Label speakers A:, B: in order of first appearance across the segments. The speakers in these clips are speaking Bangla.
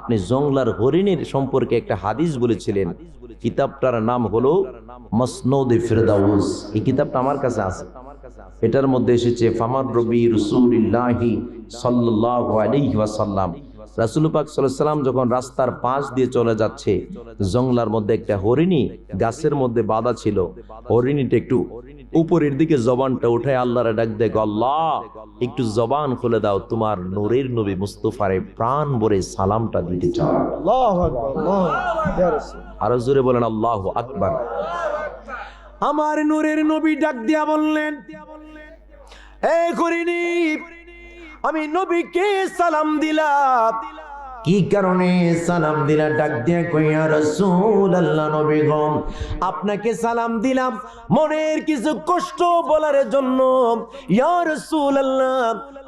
A: আপনি জংলার হরিণের সম্পর্কে একটা হাদিস বলেছিলেন, কিতাবটার নাম হলো মসনদে ফিরদাউস। এই কিতাবটা আমার কাছে আছে। এটার মধ্যে এসেছে ফামার রবি রাসূলুল্লাহি সাল্লাল্লাহু আলাইহি ওয়াসাল্লাম, রাসূল পাক সাল্লাল্লাহু আলাইহি ওয়াসাল্লাম যখন রাস্তার পাশ দিয়ে চলে যাচ্ছে, জংলার মধ্যে একটা হরিণী গাছের মধ্যে বাঁধা ছিল। হরিণীটা একটু উপরের দিকে জবানটা উঠায় আল্লাহরে ডাক দেয়, আল্লাহ একটু জবান খুলে দাও, তোমার নূরের নবী মুস্তাফারে প্রাণ ভরে সালামটা দিতে চাও।
B: আল্লাহু আকবার, আল্লাহু ইয়া রাসূল।
A: আরো জোরে বলেন আল্লাহু আকবার। আমার নূরের নবী ডাক দিয়া বললেন, হে হরিণী, আমি নবীকে সালাম দিলাম। কি কারণে সালাম দিলা? ডাক দিয়া কইয়া রাসূলুল্লাহ, নবী গো আপনাকে সালাম দিলাম মনের কিছু কষ্ট বলার জন্য। ইয়া রাসূলুল্লাহ,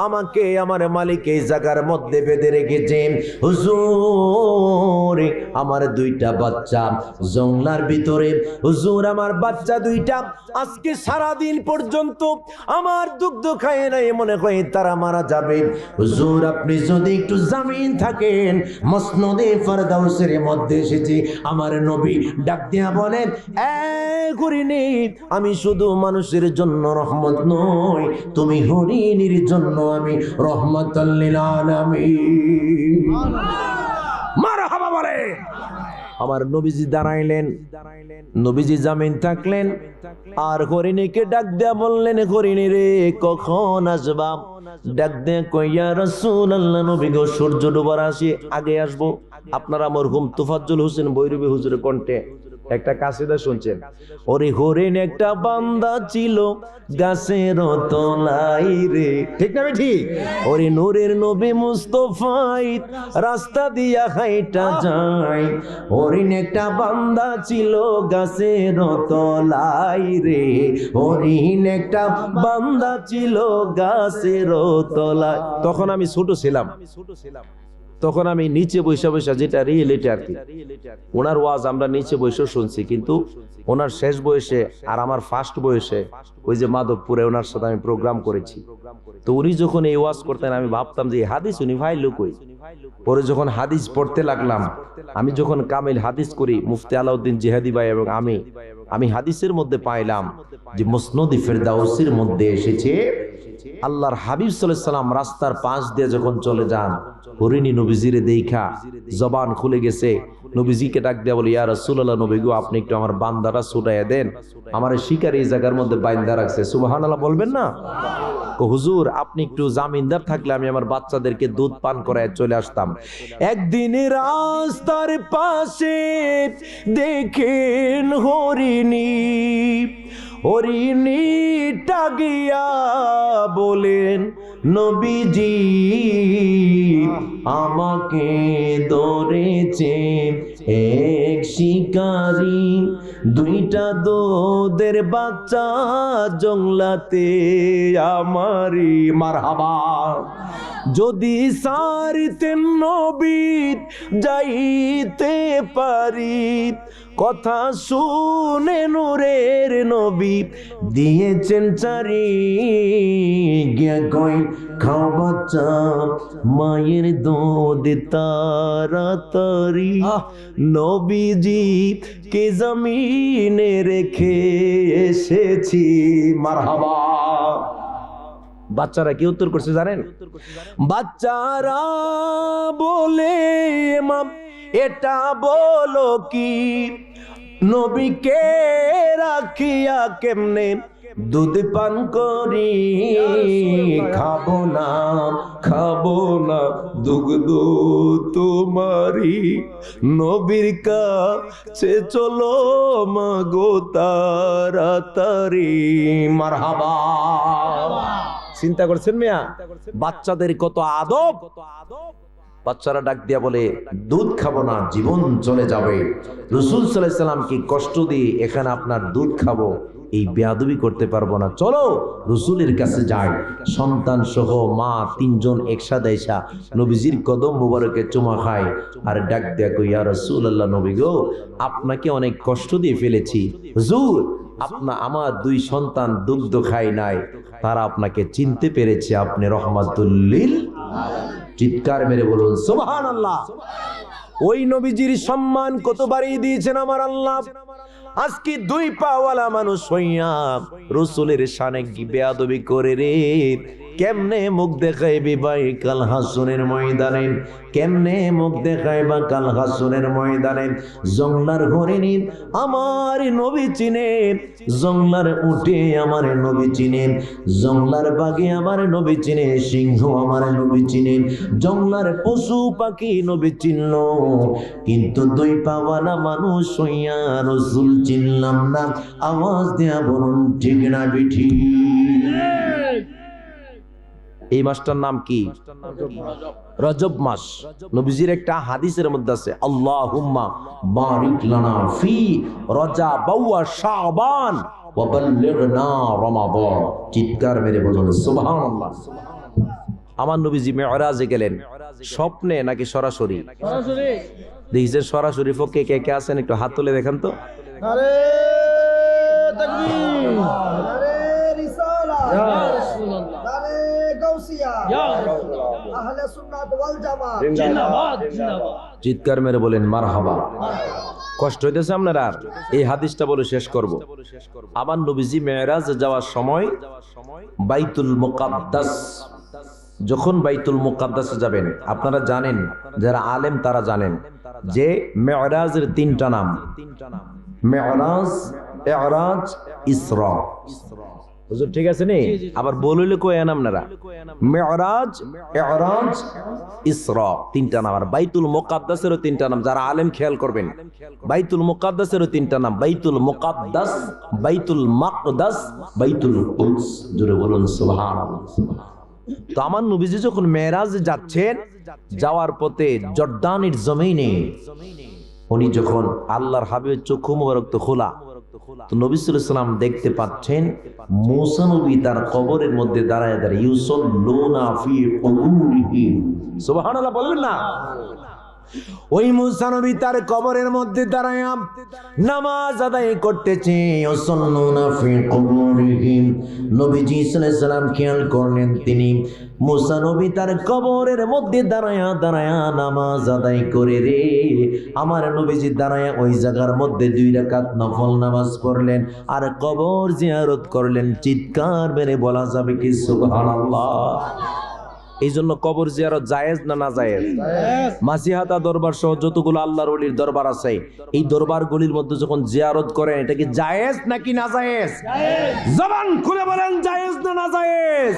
A: আমাকে আমার মালিক এই জায়গার মধ্যে বেঁধে রেখেছে। হুজুর, আমার দুইটা বাচ্চা জংলার ভিতরে। হুজুর, আমার বাচ্চা দুইটা আজকে সারা দিন পর্যন্ত আমার দুগ্ধ খায় নাই, মনে হয় তারা মারা যাবে। হুজুর, আপনি যদি একটু জামিন থাকেন, মসনদে ফিরদাউসের মধ্যে এসেছি। আমার নবী ডাক দিয়া বলেন, হরিণী, আমি শুধু মানুষের জন্য রহমত নই, তুমি হরিণীর জন্য আমি রহমাতুল লিল আলামিন। মারহাবা বলে। আমার নবীজি দাঁড়াইলেন, নবীজি জামিন থাকলেন, আর হরিণীকে ডাক দেয়া বললেন, হরিণী রে কখন আসবা? ডাক দেয়া কইয়া রাসূলুল্লাহ, নবী গো সূর্য ডোবার আসি আগে আসবো। আপনারা মরহুম তোফাজ্জল হোসেন ভৈরবী হুজুরের কণ্ঠে একটা কাসিদা শুনছেন, ওরে হরিণ একটা বান্দা ছিল গাছের তলাই রে, ঠিক না ঠিক? ওরে নূরের নবী মুস্তাফাই রাস্তা দিয়া হাইটা যায়, হরিণ একটা বান্দা ছিল গাছের তলাই রে, হরিণ একটা বান্দা ছিল গাছের তলায়। তখন আমি ছোট ছিলাম, তখন আমি নিচে বৈশা বৈশা, যেটা রিয়েলিটি আর কি, ওনার ওয়াজ আমরা নিচে বৈশা শুনছি, কিন্তু ওনার শেষ বয়সে আর আমার ফার্স্ট বয়সে ওই যে মাধবপুরে ওনার সাথে আমি প্রোগ্রাম করেছি। তো উনি যখন এই ওয়াজ করতেন, আমি ভাবতাম যে হাদিস উনি ভাই লুকই। পরে যখন হাদিস পড়তে লাগলাম, আমি যখন কামিল হাদিস করি, মুফতি আলাউদ্দিন জিহাদি ভাই এবং আমি হাদিসের মধ্যে পাইলাম যে মুসনদে ফিরদাউসের মধ্যে এসেছে, আল্লাহর হাবিব সাল্লাল্লাহু আলাইহি ওয়াসাল্লাম রাস্তার পাশ দিয়ে যখন চলে যান, হরিণী নবীজিরে দেখা জবান খুলে গেছে। নবীজিকে ডাক দেয়া বলে, ইয়া রাসূলুল্লাহ, নবী গো আপনি একটু আমার বান্দাটা ছুটাইয়া দেন, আমার শিকার এই জায়গার মধ্যে বাইন্ধা রাখছে। সুবহানাল্লাহ বলবেন না? হুজুর, আপনি একটু জামিনদার থাকলে আমি আমার বাচ্চাদেরকে দুধ পান করায় চলে আসতাম। একদিন রাস্তার পাশে দেখেন হরিণী, হরিণীটা গিয়া বলেন, নবীজি আমাকে ধরেছে এক শিকারী, দুইটা দুধের বাচ্চা জংলাতে আমারি। মারহাবা। যদি সারিতেন নবী যাইতে পারি, কথা শুনে নূরের নবী দিয়েছেন চারি, গিয়া কই খাও বাচ্চা মায়ের দুধ তাড়াতাড়ি, নবীজি কে জমিনে রেখে এসেছি। মারহাবা। বাচ্চারা কি উত্তর করছে জানেন? বাচ্চারা বলে, ইমাম এটা বলো কি, নবীকে রাখিয়া কেমনে দুধ পান করি, খাবো না দুগ্ধ তোমারি, নবীর কাছে চলো মাগো তাড়াতাড়ি। মারহাবা। চিন্তা করছেন মিয়া, বাচ্চাদের কত আদব। বাচ্চারা ডাক দিয়া বলে, দুধ খাবো না, জীবন চলে যাবে। রাসূল সাল্লাল্লাহু আলাইহি ওয়াসাল্লাম কি কষ্ট দিয়ে এখানে আপনার দুধ খাবো, এই বেয়াদবি করতে পারবো না, চলো রাসূলের কাছে যাই। সন্তান সহ মা তিনজন একসাথে এসা নবীজির কদম মুবারকে চুমা খায়, আর ডাক দিয়া কই, ইয়া রাসূলুল্লাহ, নবী গো আপনাকে অনেক কষ্ট দিয়ে ফেলেছি। হুজুর, আমার দুই সন্তান দুগ্ধ খায় নাই, তারা আপনাকে চিনতে পেরেছে, আপনি রহমাতুল লিল আলামিন। চিৎকার মেরে বলুন সুবহানাল্লাহ। ওই নবীজির সম্মান কত বাড়িয়ে দিয়েছেন আমার আল্লাহ। আজকে দুই পাওয়ালা মানুষ হইয়া রাসূলের শানে কি বেয়াদবি করে রে। কেমনে মুখ দেখাইবি ভাই কাল হাসরের ময়দানে, কেমনে মুখ দেখাইবা কাল হাসরের ময়দানে। জংলার হরিণী আমার নবী চিনে, জংলার উঠে আমার নবী চিনে, জংলার বাঘে আমার নবী চিনে, সিংহ আমার নবী চিনে, জংলার পশু পাখি নবী চিনল, কিন্তু দুই পাওয়ালা মানুষ হইয়া রাসূল চিনলাম না। আওয়াজ দেয়া বলুন ঠিক না বিঠি? এই মাসটার নাম কি? রজব মাস। নবীজির একটা হাদিসের মধ্যে আছে, আল্লাহুম্মা বারিক লানা ফি রজব ওয়া শাবান ওয়া বাল্লিগনা রমাদান। চিৎকার মেরে বলুন সুবহানাল্লাহ। আমার নবীজি মেরাজে গেলেন, স্বপ্নে নাকি সরাসরি?
B: সরাসরি।
A: দেখছেন সরাসরি পক্ষে কে কে আছেন একটু হাত তুলে দেখান তো।
B: নারে তাকবীর, নারে রিসালাত, ইয়া রাসূলুল্লাহ, নারে গাউসিয়া, ইয়া রাসূলুল্লাহ, আহলে সুন্নাত ওয়াল জামাত জিন্দাবাদ জিন্দাবাদ।
A: চিৎকার মেরে বলেন মারহাবা। কষ্ট হইতেছে আপনারা? এই হাদিসটা বলে শেষ করব। আমার নবীজি মেরাজে যাওয়ার সময় বাইতুল মুকাদ্দাস, যখন বাইতুল মুকাদ্দাসে যাবেন, আপনারা জানেন, যারা আলেম তারা জানেন যে মেরাজের তিনটা নাম, মেরাজ, ইরাজ, ইসরা। হুজুর ঠিক আছে নি? আবার বললে কই আন আপনারা? মেরাজ, ইরাজ, ইসরা তিনটা নাম। আর বাইতুল মুকাদ্দাসেরও তিনটা নাম, যারা আলেম খেয়াল করবেন। বাইতুল মুকাদ্দাসেরও তিনটা নাম, বাইতুল মুকাদ্দাস, বাইতুল মাকদাস, বাইতুল কুদস। জোরে বলুন সুবহানাল্লাহ। তো আমার নবীজি যখন মেরাজে যাচ্ছেন, যাওয়ার পথে জর্দানের জমিনে উনি যখন আল্লাহর হাবিবের চক্ষু মুবারক তো খোলা, তো নবী সাল্লাল্লাহু আলাইহি ওয়াসাল্লাম দেখতে পাচ্ছেন মূসা নবী তার কবরের মধ্যে দাঁড়ায় দাঁড়িয়ে ইউসাল্লুনা ফি কুবুরিহিম। সুবহানাল্লাহ বলবেন না? ওই মূসা নবী তার কবরের মধ্যে দাঁড়ায় নামাজ আদায় করতেছে। ইউসাল্লুনা ফি কুবুরিহিম। নবীজি সাল্লাল্লাহু আলাইহি ওয়াসাল্লাম খেয়াল করলেন, তিনি মূসা নবী তার কবরের মধ্যে দাঁড়ায়া দাঁড়ায়া নামাজ আদায় করে রে। আমার নবীজি দাঁড়ায়া ওই জায়গার মধ্যে 2 রাকাত নফল নামাজ পড়লেন আর কবর জিয়ারত করলেন। চিৎকার মেরে বলা যাবে কি সুবহানাল্লাহ? এই জন্য কবর জিয়ারত জায়েজ না না জায়েজ? মাসিহাতা দরবার সহ যতগুলো আল্লাহর ওলির দরবার আছে, এই দরবারগুলির মধ্যে যখন জিয়ারত করেন, এটা কি জায়েজ নাকি না জায়েজ? জবান খুলে বলেন জায়েজ না না জায়েজ?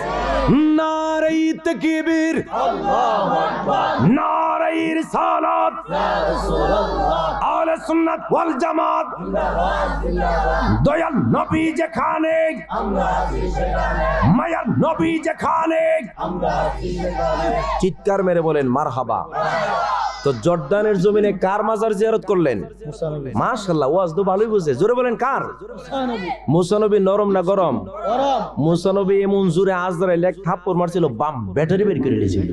A: নারে তাকবীর, আল্লাহু আকবার, নারে রিসালাত, ইয়া রাসূলুল্লাহ, আহলে সুন্নাত ওয়াল জামাত জিন্দাবাদ জিন্দাবাদ। দয়াল নবী যেখানে আমরা আছি সেখানে, মায়ার নবী যেখানে আমরা আছি। চিৎকার মেরে বলেন মারহাবা। তো জর্দানের জমিনে কার মাজার জিয়ারত করলেন? মাশাআল্লাহ, ওয়াজ তো ভালোই বুঝে। জোরে বলেন কার? মুসা নবী। নরম না গরম? গরম। মুসা নবী এমন জোরে আজরাইল এক থাপ্পড় মারছিল, বাম ব্যাটারি বের করে দিয়েছিল।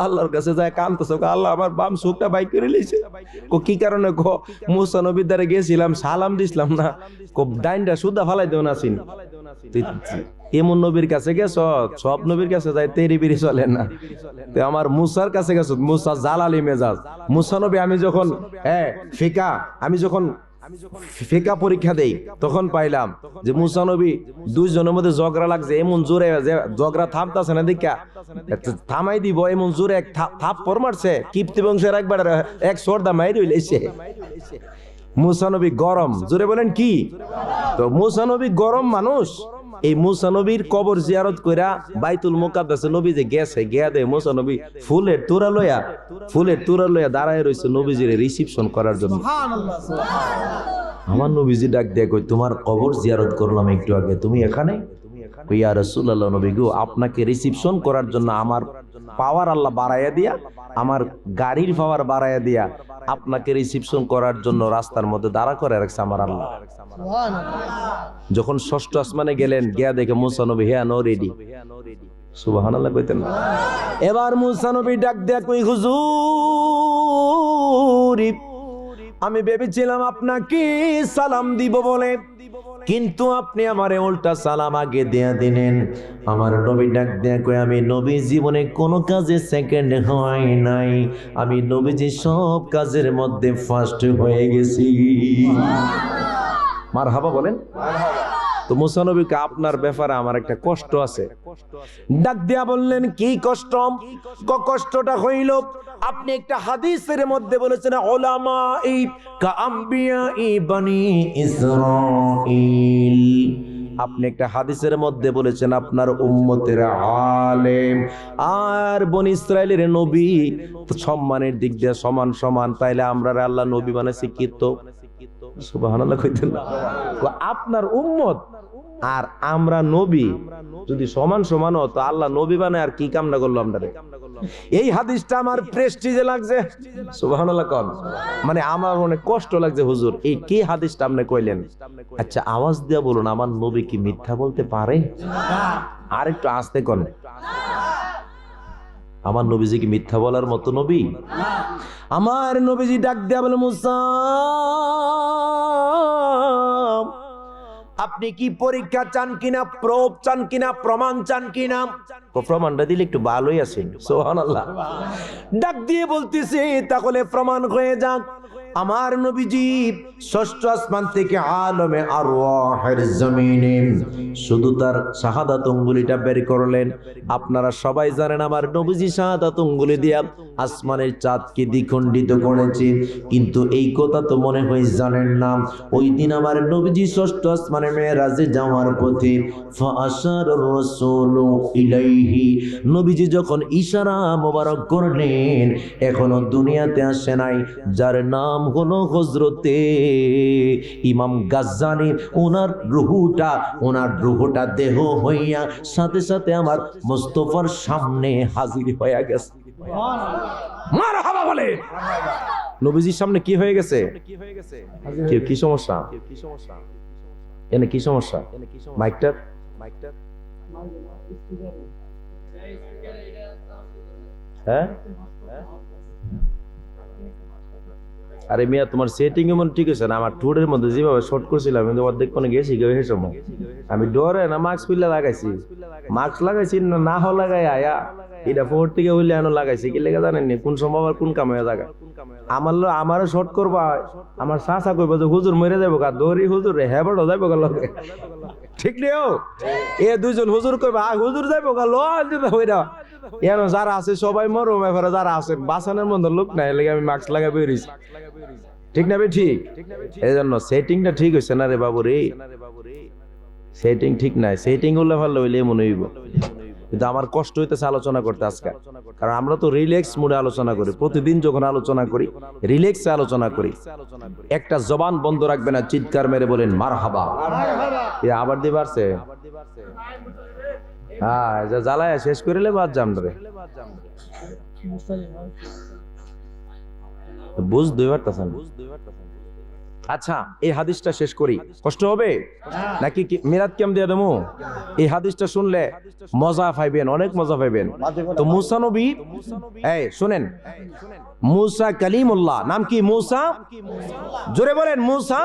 A: আল্লাহর কাছে যায় কাঁদতেছে, আল্লাহ আমার বাম চোখটা বাইক করে লিয়েছে। কি কারণে? মুসা নবীর দ্বারা গেছিলাম, সালাম দিছিলাম না, ডাইনটা সুদা ফালাই দেও না। এমন নবীর কাছে গেছ, সব নবীর কাছে যায় তেরি বিরি চলে না। তো আমার মুসার কাছে গেছ, মুসা জালালি মেজাজ। মুসা নবী আমি যখন ফিকা পরীক্ষা দেই, তখন পাইলাম যে মুসা নবী 2 জনের মধ্যে ঝগড়া লাগছে, এমন জোরে ঝগড়া থামতাছে না, দেখা থামাই দিব এমন জোরে এক থাপ্পড় মারছে, কিপ্তি বংশের একবার এক সর্দা মাইর হইলেছে। মুসা নবী গরম। জোরে বলেন কি? তো মুসা নবী গরম মানুষ। এই মুসা নবীর কবর জিয়ারত কইরা বাইতুল মুকাদ্দাসে নবী যে গেছে, গিয়া দে মুসা নবী ফুলের তুরা লইয়া দাঁড়ায় রইছে নবীজির রিসিপশন করার জন্য। সুবহানাল্লাহ সুবহানাল্লাহ। আমার নবীজি ডাক দিয়ে কই, তোমার কবর জিয়ারত করলাম একটু আগে, তুমি এখানে? ইয়া রাসূলুল্লাহ, নবী গো, আপনাকে রিসিপশন করার জন্য আমার পাওয়ার আল্লাহ বাড়াইয়া দিয়া, আমার গাড়ির পাওয়ার বাড়াইয়া দিয়া আপনাকে রিসিপশন করার জন্য রাস্তার মধ্যে দাঁড়া করে রাখছে আমার আল্লাহ। যখন 6ষ্ঠ আসমানে গেলেন, গিয়া দেখে মুসা নবী হ্যাঁ নো রেডি। সুবহানাল্লাহ কইতেন না? এবার মুসা নবী ডাক দেয়া কই, হুজুর আমি ভেবেছিলাম আপনাকে সালাম দিব বলে, কিন্তু আপনি আমারে উল্টা সালাম আগে দেয়া দিলেন। আমার নবী ডাক দেয়া কই, আমি নবী জীবনে কোনো কাজে সেকেন্ড হয় নাই, আমি নবীজি সব কাজের মধ্যে ফার্স্ট হয়ে গেছি। মারহাবা বলেন। তো মুসা নবীকে আপনার ব্যাপারে আমার একটা কষ্ট আছে। ডাক দিয়া বললেন, কি কষ্ট? কষ্টটা হইল আপনি একটা হাদিসের মধ্যে বলেছেন উলামা ই কা আম্বিয়া ই বনি ইসরাঈল। আপনি একটা হাদিসের মধ্যে বলেছেন আপনার উম্মতের আলেম আর বনি ইসরাইলের নবী সম্মানের দিক দিয়ে সমান সমান, তাইলে আমরা আল্লাহ নবী বানাইছে কি? তো সুবহানাল্লাহ কইতেন না? আপনার উম্মত আর আমরা নবী যদি সমান সমান হতো, আল্লাহ নবী বানায় আর কি কামনা করলো আমরা? এই হাদিসটা আমার প্রেস্টিজে লাগছে। সুবহানাল্লাহ কোন, মানে আমার অনেক কষ্ট লাগছে। হুজুর, এই কি হাদিসটা আপনি কইলেন? আচ্ছা আওয়াজ দিয়া বলুন, আমার নবী কি মিথ্যা বলতে পারে? আর একটু আস্তে কোন, আমার নবীজি কি মিথ্যা বলার মতো নবী? আমার নবীজি ডাক দিয়া বলে, মুসা আপনি কি পরীক্ষা চান কিনা, প্রোব চান কিনা, প্রমাণ চান কিনা? প্রমাণটা দিলে একটু ভালোই আছেন। সুবহানাল্লাহ। ডাক দিয়ে বলতেছে, তাহলে প্রমাণ হয়ে যাক। আমার নবীজি ষষ্ঠ আসমান থেকে আলমে আরওয়াহের জমিনে শুধু তার শাহাদাত আঙ্গুলিটা বের করলেন। আপনারা সবাই জানেন আমার নবীজি শাহাদাত আঙ্গুলি দিয়া আসমানের চাঁদকে দ্বিখণ্ডিত করেছে, কিন্তু এই কথা তো মনে হয় জানেন না। ওই দিন আমার নবীজি ষষ্ঠ আসমানে মেরাজে যাওয়ার পথে ফাআশারা রাসূলু ইলাইহি, নবীজি যখন ইশারা মোবারক করলেন, এখনো দুনিয়াতে আসে নাই, যার নাম হলো হযরতে ইমাম গাজ্জানী, ওনার রূহটা দেহ হইয়া সাথে সাথে আমার মুস্তাফার সামনে হাজির হয়ে গেছে। মারহাবা বলে। নবীজির সামনে কি হয়ে গেছে? কি সমস্যা? এনে কি সমস্যা? মাইকটা হ্যাঁ? আরে মিয়া, তোমার সেটিং এমন ঠিক আছে না? আমার টুরের মধ্যে যেভাবে শর্ট করছিলাম, কিন্তু অর্ধেক কোনে গেছি কেউ এই সময় আমি ডরে না মাস্ক পিল্লা লাগাইছি, মাস্ক লাগাইছি না হ লাগাই আয়া এটা ফোর থেকে হইলে এনো লাগাইছি কি লেগে জানেন নি? কোন সময় আবার কোন কামে জায়গা আমারও শর্ট করবা, আমার চাচা কইবা যে হুজুর মরে যাবো কা দৌড়ি হুজুর রে হ্যাঁ বড় যাইবো গা লগে, ঠিক নেও? এ দুইজন হুজুর কইবা হুজুর যাইবো গা ল হইরা এন যারা আছে সবাই মরো মেফারে, যারা আছে বাসানের মধ্যে লোক নাই, লেগে আমি মাস্ক লাগাই বেরিয়েছি। ঠিক না বে? ঠিক। এই জন্য সেটিংটা ঠিক হয়েছে না রে বাবু রে, সেটিং ঠিক নাই। সেটিং হলে ভালো হইলে এমন হইব, কিন্তু আমার কষ্ট হইতেছে আলোচনা করতে আজকে, কারণ আমরা তো রিল্যাক্স মুডে আলোচনা করি। প্রতিদিন যখন আলোচনা করি রিল্যাক্সে আলোচনা করি। একটা জবান বন্ধ রাখবে না, চিৎকার মেরে বলেন মারহাবা। আবার দিয়ে পারছে হ্যাঁ, জ্বালায় শেষ করিলে বাদ যাম রে, বুঝতে পারতেছেন? আচ্ছা এই হাদিসটা শেষ করি, কষ্ট হবে নাকি মিরাত কেম দিয়ে দেবো? এই হাদিসটা শুনলে মজা পাইবেন, অনেক মজা পাইবেন। তো মুসা নবী, এই শুনেন, মুসা কালিমুল্লাহ, নাম কি? মুসা, জোরে বলেন মুসা।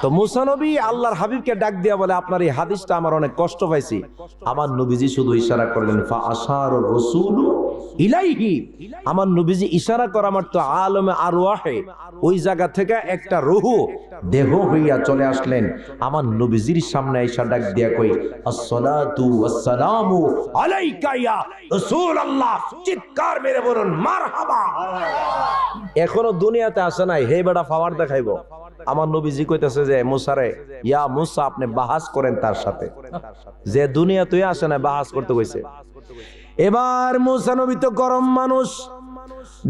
A: তো মুসা নবী আল্লাহর হাবিবকে ডাক দিয়া বলে, আপনার এই হাদিসটা আমার অনেক কষ্ট পাইছি। আমার নবীজি শুধু ইশারা করলেন ফাআশারা রাসূলু ইলাইহি, আমার নবীজি ইশারা করা মাত্র আলমে আরওয়াহে ওই জায়গা থেকে একটা রূহ দেহ হইয়া চলে আসলেন। আমার নবীজির সামনে এসে ডাক দিয়া কই, আসসালাতু ওয়াসসালামু আলাইকা ইয়া রাসূলুল্লাহ। চিৎকার মেরে বলুন মারহাবা। এখনো দুনিয়াতে আসে নাই, হে বেটা পাওয়ার দেখাইবো। আমার নবীজি কইতেছে যে মুসারে, ইয়া মুসা আপনি বাহাস করেন তার সাথে, যে দুনিয়াতেই আসে না বাহাস করতে কইছে। এবার মুসা নবী তো গরম মানুষ,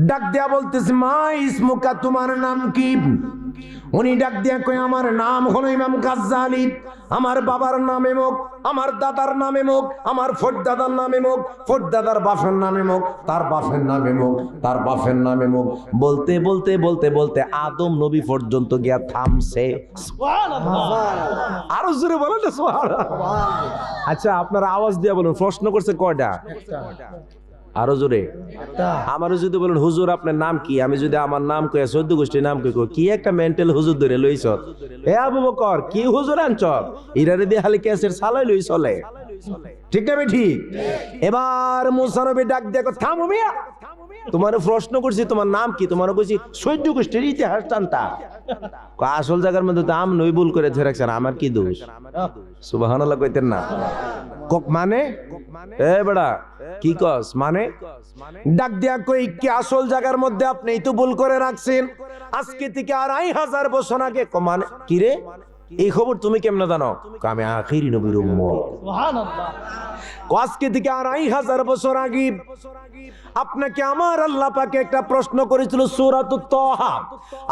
A: ডাক দিয়া বলতেছে মা ইসমুকা, তোমার নাম কি? উনি ডাক দিয়া কই, আমার নাম হলো ইমাম গাজ্জালী, আমার বাবার নাম এমক, আমার দাদার নাম এমক, আমার ফোরদাদার নাম এমক, ফোরদাদার বাপের নাম এমক, তার বাপের নাম এমক, তার বাপের নাম এমক। বলতে বলতে বলতে বলতে আদম নবী পর্যন্ত গিয়া থামছে। আরো জোরে বলেন না সুবহানাল্লাহ। আচ্ছা আপনারা আওয়াজ দিয়া বলুন, প্রশ্ন করছে কয়টা? আরো জোরে। আমারও যদি বলেন হুজুর আপনার নাম কি, আমি যদি আমার নাম কয়ে 14 গোষ্ঠীর নাম কই কি একটা মেন্টাল হুজুর ধরে লইছ, এ আবু বকর কি হুজুর আনছ, ইরারে দিয়ে খালি কেসের সালাই লই চলে, ঠিক না ঠিক? এবার মুসা নবী ডাক দেখো, থামো মিয়া, তোমার প্রশ্ন করছি তোমার নাম কি, তোমার কইছি 14 গোষ্ঠীর ইতিহাস জানতা, আসল জায়গার মধ্যে তো আম নই ভুল করে ধরে রাখছেন, আমার কি দোষ? সুবহানাল্লাহ কইতেন না? মানে এ বেড়া কি কস মানে? ডাক দিয়া কই কি আসল জায়গার মধ্যে আপনি তো ভুল করে রাখছেন, আজকে থেকে 2500 বছর আগে। মানে কি রে, এই খবর তুমি কেমনে জানো? আমি আখিরি নবীর উম্মত।
B: সুবহানাল্লাহ।
A: আজকে থেকে 2500 বছর আগে আপনাকে আমার আল্লাহ পাক একটা প্রশ্ন করেছিল, সূরাতুত তাহা।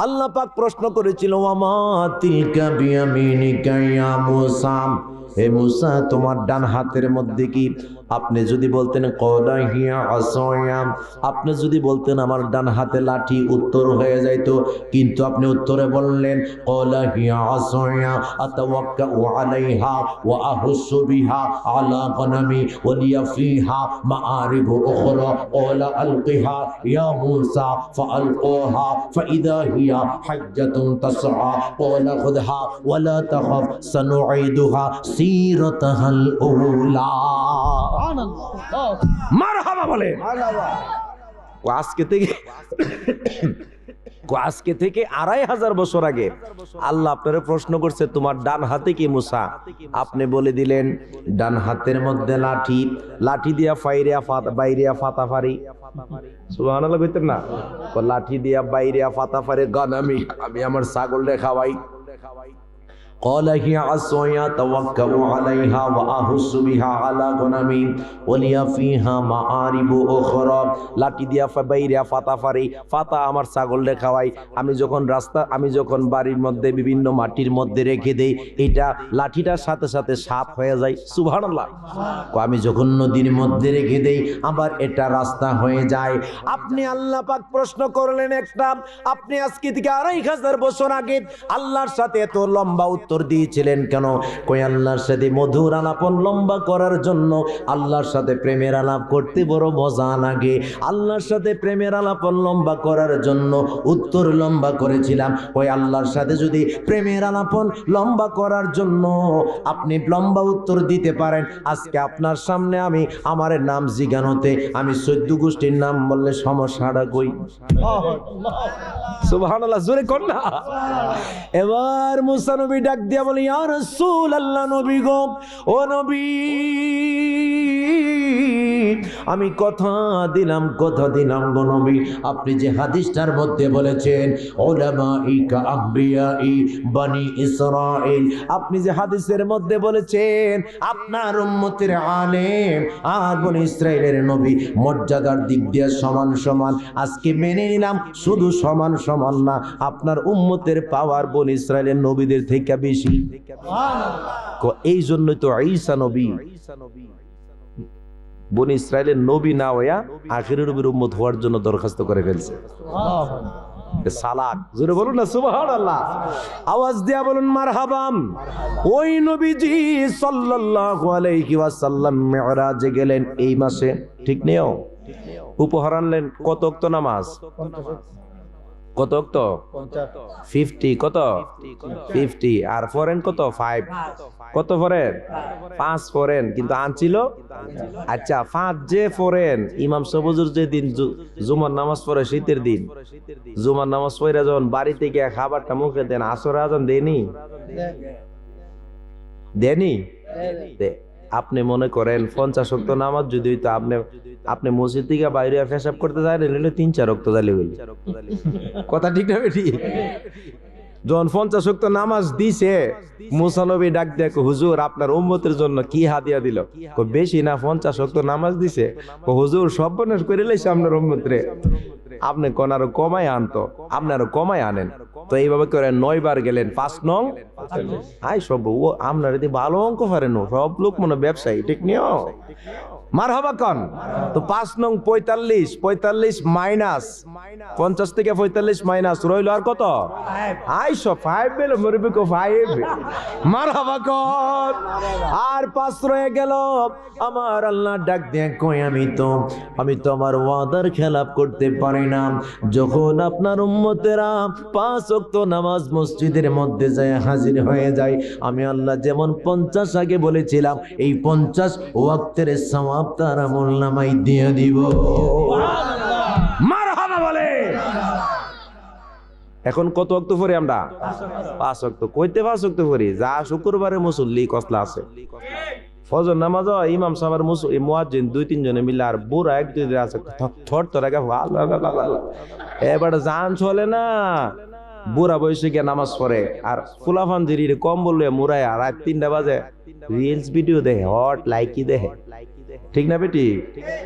A: আল্লাহ পাক প্রশ্ন করেছিল, ওয়ামা তিলকা বিয়ামিনিকা ইয়া মূসা, হে মূসা তোমার ডান হাতের মধ্যে কি? আপনি যদি বলতেন ক্বালা হিয়া আসায়া, আপনি যদি বলতেন আমার ডান হাতে লাঠি, উত্তর হয়ে যাইতো, কিন্তু আপনি উত্তরে বললেন ক্বালা হিয়া আসায়া আতাওয়াক্কাউ আলাইহা ওয়া আহুসু বিহা আলা গনামি ওয়া লিয়া ফিহা মাআরিবু উখরা ক্বালা আলকিহা ইয়া মূসা ফাআলকাহা ফাইদা হিয়া হাজ্জাতুন তাসআ ক্বালা খুযহা ওয়া লা তাখাফ সানুঈদুহা সিরাতাহাল উলা। মারহাবা বলে। আজকে থেকে 2500 বছর আগে আল্লাহ আপনারে প্রশ্ন করছে তোমার ডান হাতে কি মুসা? আপনি বলে দিলেন ডান হাতের মধ্যে লাঠি, লাঠি দিয়া বাইরিয়া ফাতাফারি। সুবহানাল্লাহ কইতেন না? লাঠি দিয়া বাইরিয়া ফাতাফারি গানামি, আমি আমার ছাগলরে খাওয়াই। قال هي عصاي توكل عليها واحس بها على غنمي ولي فيها مآرب اخرى। লাঠি দিয়া বাইরে ফাতাফারি, ফাতা আমার ছাগলরে খাওয়াই। আমি যখন বাড়ির মধ্যে বিভিন্ন মাটির মধ্যে রেখে দেই, এটা লাঠিটার সাথে সাথে সাপ হয়ে যায়। সুবহানাল্লাহ। আমি যখন নদীর মধ্যে রেখে দেই, আবার এটা রাস্তা হয়ে যায়। আপনি আল্লাহ পাক প্রশ্ন করলেন একটা, আপনি আজকে থেকে 2500 বছর আগে আল্লাহর সাথে এত লম্বা উত্তর দিয়েছিলেন কেন? কই আল্লাহর সাথে মধুর আলাপন লম্বা করার জন্য। আল্লাহর সাথে প্রেমের আলাপ করতে বড় মজা লাগে, আল্লাহর সাথে প্রেমের আলাপন লম্বা করার জন্য উত্তর লম্বা করেছিলাম। ওই আল্লাহর সাথে যদি প্রেমের আলাপন লম্বা করার জন্য আপনি লম্বা উত্তর দিতে পারেন, আজকে আপনার সামনে আমি আমার নাম জিজ্ঞানোতে আমি 14 গোষ্ঠীর নাম বললে সমস্যাটা কই? সুবহানাল্লাহ, জোরে কোন না? এবার মুসা নবী ডাক দিয়া বলে, ইয়া রাসূলুল্লাহ, নবী গো, ও নবী, আমি কথা দিলাম গো নবী, আপনি যে হাদিসটার মধ্যে বলেছেন উলামাইকা আম্বিয়াই বনি ইসরাইল, আপনি যে হাদিসের মধ্যে বলেছেন আপনার উম্মতের আলেম আর বনি ইসরাইলের নবী মর্যাদার দিক দিয়ে সমান সমান, আজকে মেনে নিলাম শুধু সমান সমান না, আপনার উম্মতের পাওয়ার বনি ইসরাইলের নবীদের থেকে বেশি। এই জন্যই তো ঈসা নবী বনি ইসরাইলের নবী না হইয়া আখিরের নবীর উম্মত হওয়ার জন্য দরখাস্ত করে ফেলছে। সালাক, জোরে বলুন না সুবহানাল্লাহ, আওয়াজ দিয়া বলুন মারহাবাম। ওই নবীজি সাল্লাল্লাহু আলাইহি ওয়াসাল্লাম মিরাজে গেলেন এই মাসে, ঠিক নেও? উপহার আনলেন কত ওয়াক্ত নামাজ? কত ওয়াক্ত? 50। কত? 50। আর ফরেন কত? 5। কত ফরেন? 5 ফরেন। কিন্তু আনছিল আচ্ছা 5 যে ফরেন ইমাম সবুজুর যে দিন জুমার নামাজ পড়ে, শীতের দিন জুমার নামাজ পড়ে যখন বাড়িতে গিয়ে খাবারটা মুখে দেন, আসর আজান দেনি? আপনি মনে করেন 50 ওয়াক্ত নামাজ যদি হইতো, আপনি মসজিদ থেকে বাইরে পেশাব করতে যায় নিলে 3-4 ওয়াক্ত জালি হইল। কথা ঠিক না বেটি? যখন 50 ওয়াক্ত নামাজ দিছে, মুসা নবী ডাক দিয়ে হুজুর আপনার উম্মতের জন্য কি হাদিয়া দিল? বেশি না, 50 ওয়াক্ত নামাজ দিছে। হুজুর সর্বনাশ করে লাইছে আপনার উম্মতরে, আপনি কোন আরো কমাই আনতো, আপনি আরো কমাই আনেন। তো এইভাবে করে 9 বার গেলেন, 5 নং আই সব ও আপনার ভালো অঙ্ক পারেন, সব লোক মনে ব্যবসায়ী, ঠিক নিও? মারহাবা কন। তো 5 নং 45 মাইনাস 50 থেকে 45 মাইনাস রইল আর কত? 5 বেলো মরবি কো 5 মারহাবা কন। আর 5 রয়ে গেল। আমার আল্লাহ ডাক দিয়ে কই আমি তো আমার ওয়াদার খেলাপ করতে পারি না। যখন আপনার উম্মতেরা 5 ওয়াক্ত নামাজ মসজিদের মধ্যে যায় হাজির হয়ে যায়, আমি আল্লাহ যেমন 50 আগে বলেছিলাম এই 50 ওয়াক্তের সওয়াব তার আমলনামায় দিয়ে দিব। মারহাবা বলে। এখন কত ওয়াক্ত পড়ি আমরা? 5 ওয়াক্ত। কইতে 5 ওয়াক্ত পড়ি? যা শুক্রবারে মুসল্লি কসলা আছে। ফজর নামাজ ইমাম সাহেবের মুয়াজ্জিন 2-3 জনে মিলে আর বুড়া 1-2 আছে থর থর আগে এবার জান চলে না। বুড়া বয়সে গিয়ে নামাজ পড়ে আর ফুলাফান জিরি কম বললে মুরায় রাত 3টা বাজে রিলস ভিডিও দেখে, হট লাইকি দেখে। ঠিক না বেটি?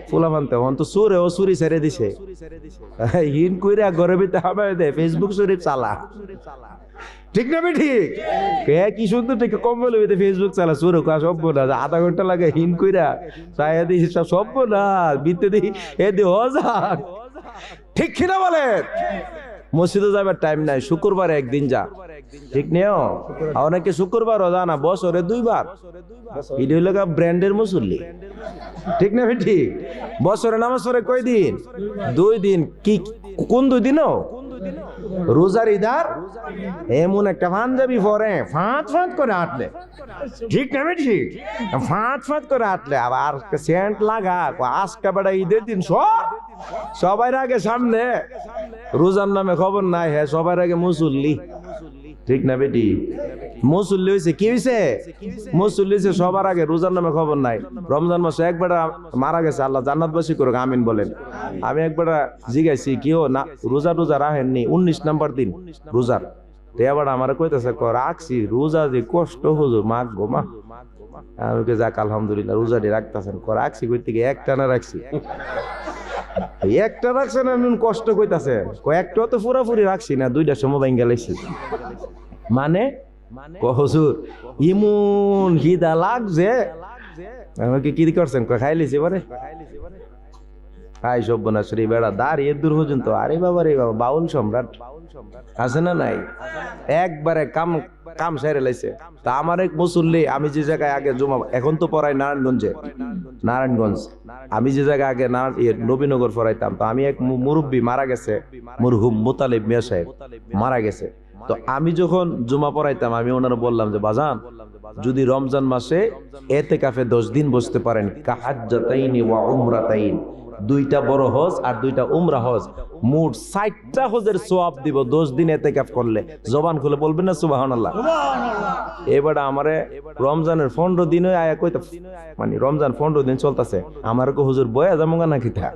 A: ফুলাফান তখন তো সুরে ও সুরি ছেড়ে দিছে, হিন কইরা ঘরে ভিতরে হামায় দে ফেসবুক শরীফ চালা। ঠিক না বেটি? কি সুন্দর ঠিক কম বলে ফেসবুক চালা সুরে সব না আধা ঘন্টা লাগে হিন কইরা চাইয়া দিই সব না বিতে দিই এ দি হজার। ঠিক কিনা বলে? মসজিদে যাবার টাইম নাই, শুক্রবারে একদিন যা। ঠিক নেও? অনেকে শুক্রবারও যা না, বছরে 2 বার। এটা হইল ব্র্যান্ডের মুসল্লি। ঠিক না বেটি? বছরে নামাজ পড়ে কয় দিন? 2 দিন। কি কোন 2 দিনও? রোজার ইদার এমন একটা পাঞ্জাবি পরে ফাঁত করে আটলে। ঠিক না বেটি? ফাঁত করে আটলে আবার সেন্ট লাগা আজকে বেড়া ঈদের দিন সবাই আগে সামনে রোজার নামে খবর নাই। হ্যাঁ, সবার আগে মুসল্লি। ঠিক না বেটি? মুসল্লি হয়েছে কি হয়েছে? মুসল্লি হয়েছে সবার আগে, রোজার নামে খবর নাই। রমজান মাসে একবার মারা গেছে, আল্লাহ জান্নাতবাসী করুক, আমিন বলেন। আমি একবার জিজ্ঞাসি কেউ না রোজা রাখেননি, 19 নাম্বার দিন রোজার। এবার আমার কইতেছে রাখছি রোজা যে কষ্ট হুজুর মা গো মা। আমি যাক আলহামদুলিল্লাহ রোজাটি রাখতেছেন। রাখছি কই থেকে একটা না রাখছি, একটা রাখছেন এমন কষ্ট কইতাছে। কয়েকটা তো পুরাপুরি রাখছি না, 2টার সময় বাইঙ্গা লাইছি। মানে হুজুর ইমন খিদা লাগছে। আমাকে কি করছেন? খাই লিছি পরে খাই সব বনাশ্রী বেড়া দাঁড়িয়ে দূর পর্যন্ত। আরে বাবা রে বাবা, বাউল সম্রাট আছে না নাই? একবারে কাম সাইরে লাইছে। তা আমার এক মুসল্লি, আমি যে জায়গায় আগে জমা, এখন তো পড়াই নারায়ণগঞ্জ। আমি যে জায়গায় আগে নবীনগর পড়াইতাম, তো আমি এক মুরব্বী মারা গেছে, মরহুম মুতালিব মিয়া সাহেব মারা গেছে। তো আমি যখন জুমা পড়াইতাম, আমি ওনারা বললাম যে বাজান যদি রমজান মাসে এতেকাফে 10 দিন বসতে পারেন, কাহাজ্জাতাইনি ওয়া উমরাতাইন, 2টা বড় হজ আর 2টা উমরা হজ, মোট 60টা হজের সওয়াব দিব 10 দিন এতেকাফ করলে। জবান খুলে বলবেন না সুবহানাল্লাহ? এবার আমারে রমজানের 15 দিন আয়া কইতা, মানে রমজান 15 দিন চলতেছে, আমার কো হুজুর বয়া যামগা না কিতা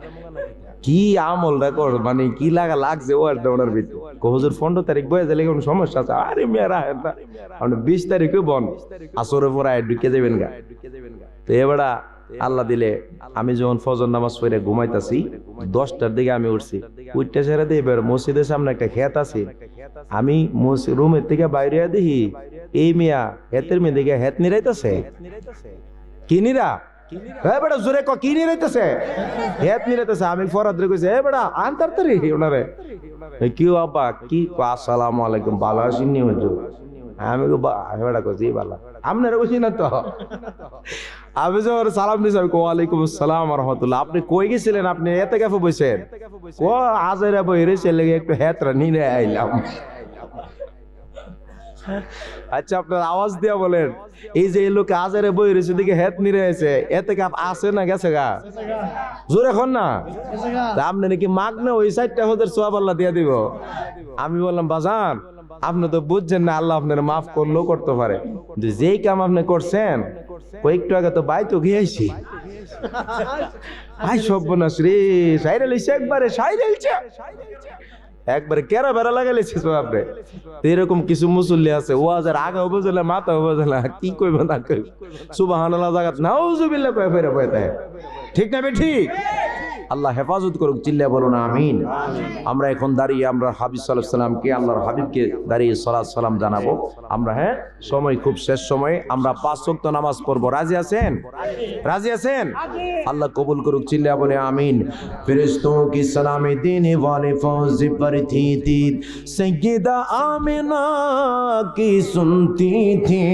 A: কি আমল রেকর্ড, মানে কি লাগছে ওনার ভিতরে। হুজুর 15 তারিখ বয়ে গেলে কোনো সমস্যা আছে? আরে মেয়েরা 20 তারিখে বন আসরে পরে ঢুকে যাবেন গা। তো এবারা আল্লাহ দিলে আমি যখন ফজর নামাজ পড়ে ঘুমাইতাছি, 10টার দিকে আমি উঠছি, উঠতে ছেড়ে দিয়ে এবার মসজিদের সামনে একটা ক্ষেত আছে। আমি রুমের থেকে বাইরে দেখি এই মিয়া হেতের মেয়ে দিকে হেত নিরাইতেছে। কি নিরা? বেটা জোরে কি নিরাইতেছে? হেত নিরাইতেছে। আমি ফরাদ রে কইছে, বেটা আনতারতারি ওনারে কি আব্বা কি আসসালামু আলাইকুম, ভালো আসেননি হুজুর? আমি বেটা কইছি ভালো, আপনারা কইছি না তো? আমি যখন সালাম দিছি, আমি ওয়ালাইকুম আসসালাম ওয়া রাহমাতুল্লাহ। আপনি কই গেছিলেন? আপনি এতে কাফে বইছেন? আজেরা বই রেছে লেগে একটু হেতরা নিয়ে আইলাম। আচ্ছা, আপনার আওয়াজ দিয়া বলেন, এই যে এই লোক আজারে বই রয়েছে দিকে হেত নিরে আছে, এতে কাপ আছে না গেছে গা? জোর এখন না আপনি নাকি মাগ না ওই 4টা হজের সওয়াব আল্লাহ দিয়া দিব। আমি বললাম বাজান আপনি তো বুঝছেন না, আল্লাহ আপনার মাফ করলেও করতে পারে। যেই কাম আপনি করছেন কয়েকটু আগে তো বাই তো গিয়েছি, আই সব বোনাস রে সাইরে লইছে, একবারে কেরা বেড়া লাগাইছে আপনি। এরকম কিছু মুসল্লি আছে, ও আজ আগে বোঝলা মাথা বোঝলা কি কইব না কইব, সুবহানাল্লাহ জাগাত নাউজুবিল্লাহ কয় ফেরে বইতে। ঠিক না বে? ঠিক। আল্লাহ হেফাজত করুক, চিল্লা বলুন আমিন। আমরা এখন দাঁড়িয়ে আমরা হাবিব সাল্লাল্লাহু আলাইহি সাল্লামকে, আল্লাহর হাবিবকে দাঁড়িয়ে সালাত সালাম জানাবো আমরা। হ্যাঁ, সময় খুব শেষ সময়ে আমরা 5 ওয়াক্ত নামাজ পড়বো। রাজি আছেন? রাজি আছেন? আল্লাহ কবুল করুক, চিল্লা বলে আমিন। ফেরেশতों की सलामी देने वाले फौज पर थी सैयदा आमिना की सुनती थी,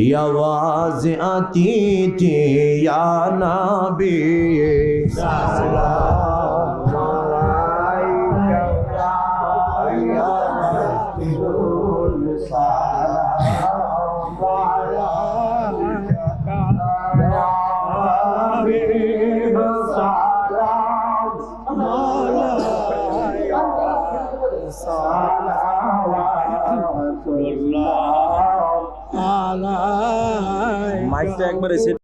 A: ये आवाज आती थी या नबी सलाम अलैका या रसूल सलाम अलैका या हबीब सलाम अलैका। মাইকটা একবারে